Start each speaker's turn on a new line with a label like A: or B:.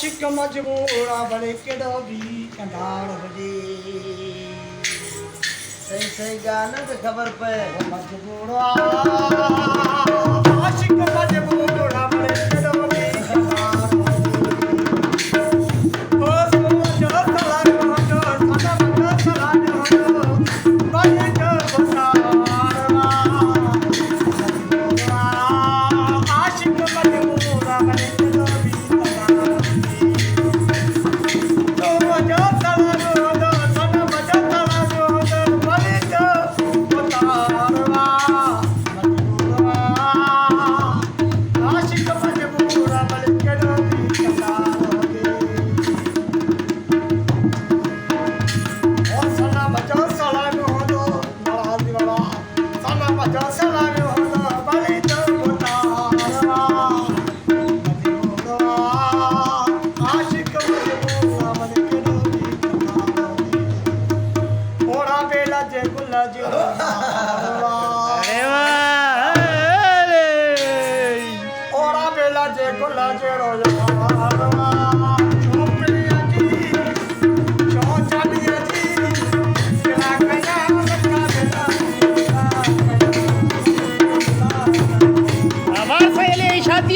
A: आशिक मजबूरा बड़े केड़ो भी कंधाड़ हुजे।
B: सही सही गाना तो खबर पे
A: मजबूरा आशिक मजबूरा बड़े केड़ो भी कंधाड़ हुजे। ओ सोचो सलाम हो सदा सलाम हो बड़े जो बसारवा मजबूरा आशिक मजबूरा बड़े केड़ो भी
C: शादी